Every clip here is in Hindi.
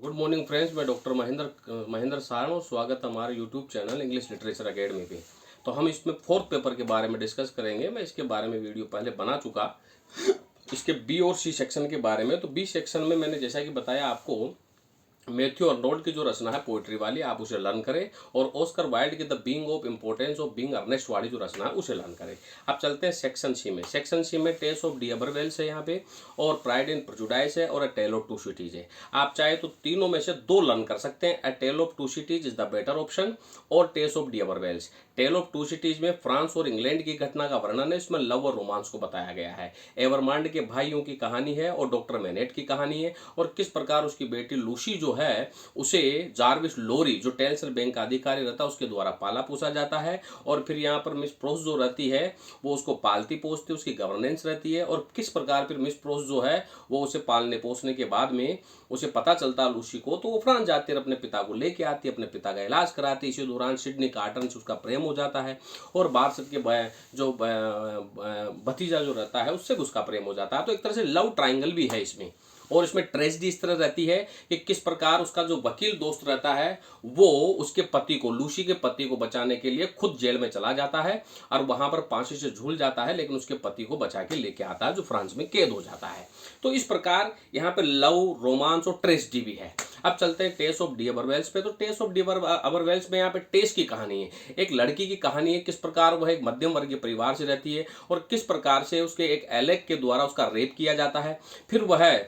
गुड मॉर्निंग फ्रेंड्स, मैं डॉक्टर महेंद्र सारण और स्वागत है हमारे YouTube channel English literature academy पे। तो हम इसमें फोर्थ पेपर के बारे में डिस्कस करेंगे। मैं इसके बारे में वीडियो पहले बना चुका, इसके बी और सी सेक्शन के बारे में। तो बी सेक्शन में मैंने जैसा कि बताया आपको, मैथ्यू अर्नोल्ड की जो रचना है पोइट्री वाली, आप उसे लर्न करें। और ऑस्कर वाइल्ड की the being of importance of being Earnest वाली जो रचना है उसे लर्न करें। अब चलते हैं सेक्शन सी में। सेक्शन सी में टेस ऑफ डी अबरवेल्स है यहाँ पे, और प्राइड एंड प्रेजुडिस है, और अ टेल ऑफ टू सिटीज है। आप चाहे तो तीनों में से दो लर्न कर सकते हैं। A tale of two cities is the better option, और Tess of d'Urbervilles. Tale of two cities में फ्रांस और इंग्लैंड की घटना का वर्णन है, इसमें लव और रोमांस को बताया गया है। एवरमांड के भाइयों की कहानी है और डॉक्टर मैनेट की कहानी है, और किस प्रकार उसकी बेटी लूसी जो है उसे जारविस लोरी जो टेल्सर बैंक का अधिकारी रहता है उसके द्वारा पाला पोसा जाता है। और फिर यहाँ पर मिस प्रोस जो रहती है वो उसको पालती पोसती, उसकी गवर्नेंस रहती है। और किस प्रकार फिर मिस प्रोस जो है वो उसे पालने पोसने के बाद में उसे पता चलता है लूसी को, तो वो फ्रांस जाती है, अपने पिता को लेके आती है, अपने पिता का इलाज कराती है। इसी दौरान सिडनी कार्टन से उसका प्रेम हो जाता है, और बारसत के जो भतीजा जो रहता है उससे उसका प्रेम हो जाता है। तो एक तरह से लव ट्राइंगल भी है इसमें। और इसमें ट्रेजेडी इस तरह रहती है कि किस प्रकार उसका जो वकील दोस्त रहता है वो उसके पति को, लूसी के पति को बचाने के लिए खुद जेल में चला जाता है, और वहां पर फांसी से झूल जाता है, लेकिन उसके पति को बचा के लेके आता है जो फ्रांस में कैद हो जाता है। तो इस प्रकार यहाँ पे लव, रोमांस और ट्रेजेडी भी है। अब चलते हैं टेस ऑफ डी अबरवेल्स पे। तो टेस ऑफ डी अबरवेल्स में यहाँ पे टेस की कहानी है, एक लड़की की कहानी है, किस प्रकार वह एक मध्यम वर्गीय परिवार से रहती है, और किस प्रकार से उसके एक एलेक के द्वारा उसका रेप किया जाता है। फिर वह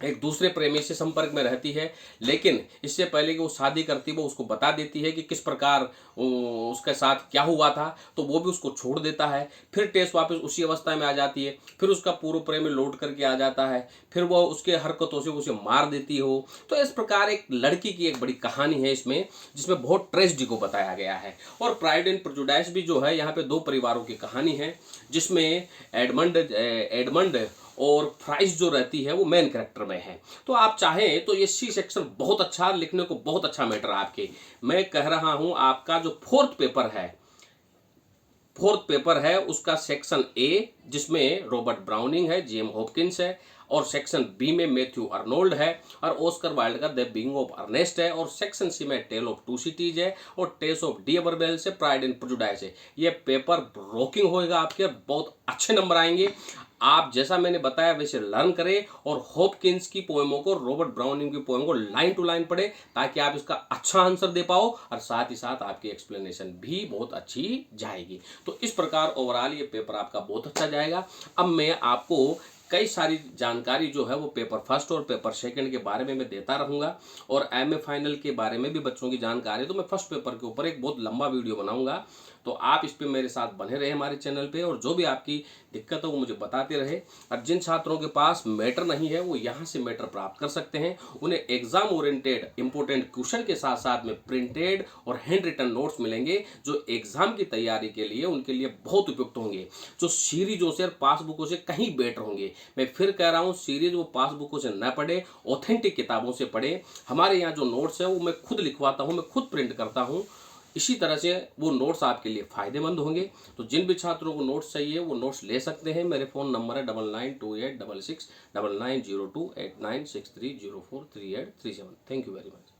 एक दूसरे प्रेमी से संपर्क में रहती है, लेकिन इससे पहले कि वो शादी करती है वो उसको बता देती है कि किस प्रकार उसके साथ क्या हुआ था, तो वो भी उसको छोड़ देता है। फिर टेस वापस उसी अवस्था में आ जाती है, फिर उसका पूर्व प्रेमी लौट करके आ जाता है, फिर वो उसके हरकतों से उसे मार देती हो। तो इस प्रकार एक लड़की की एक बड़ी कहानी है इसमें, जिसमें बहुत ट्रेजेडी को बताया गया है। और प्राइड एंड प्रेजुडिस भी जो है यहाँ पे दो परिवारों की कहानी है, जिसमें एडमंड और फ्राइस जो रहती है वो मेन कैरेक्टर में है। तो आप चाहें तो ये सी सेक्शन बहुत अच्छा, लिखने को बहुत अच्छा मैटर है आपके। मैं कह रहा हूं आपका जो फोर्थ पेपर है उसका सेक्शन ए, जिसमें रॉबर्ट ब्राउनिंग है, जेम हॉपकिंस है, और सेक्शन बी में मैथ्यू अर्नोल्ड है, और ऑस्कर वाइल्ड का द बीइंग ऑफ अर्नेस्ट है, और सेक्शन सी में टेल ऑफ टू सिटीज है, और टेस ऑफ डी अबरवेल्स है, प्राइड एंड प्रेजुडिस है। ये पेपर रॉकिंग होएगा आपके, बहुत अच्छे नंबर आएंगे। आप जैसा मैंने बताया वैसे लर्न करें, और हॉपकिंस की पोएमों को, रॉबर्ट ब्राउनिंग की पोएम को लाइन टू लाइन पढ़े, ताकि आप इसका अच्छा आंसर दे पाओ, और साथ ही साथ आपकी एक्सप्लेनेशन भी बहुत अच्छी जाएगी। तो इस प्रकार ओवरऑल ये पेपर आपका बहुत अच्छा जाएगा। अब मैं आपको कई सारी जानकारी जो है वो पेपर फर्स्ट और पेपर सेकंड के बारे में मैं देता रहूंगा, और एमए फाइनल के बारे में भी बच्चों की जानकारी। तो मैं फर्स्ट पेपर के ऊपर एक बहुत लंबा वीडियो बनाऊंगा, तो आप इस पे मेरे साथ बने रहे हमारे चैनल पे, और जो भी आपकी दिक्कत है वो मुझे बताते रहे। और जिन छात्रों के पास मैटर नहीं है वो यहाँ से मैटर प्राप्त कर सकते हैं। उन्हें एग्जाम ओरिएंटेड इंपोर्टेंट क्वेश्चन के साथ साथ में प्रिंटेड और हैंड रिटन नोट्स मिलेंगे, जो एग्जाम की तैयारी के लिए उनके लिए बहुत उपयुक्त होंगे, जो सीरीजों से और पासबुकों से कहीं बेटर होंगे। मैं फिर कह रहा हूँ, सीरीज वो पासबुकों से न पढ़े, ऑथेंटिक किताबों से पढ़े। हमारे यहाँ जो नोट्स है वो मैं खुद लिखवाता हूँ, मैं खुद प्रिंट करता हूँ। इसी तरह से वो नोट्स आपके लिए फायदेमंद होंगे। तो जिन भी छात्रों को नोट्स चाहिए वो नोट्स ले सकते हैं। मेरे फ़ोन नंबर है 99286699028963043837। Thank you very much.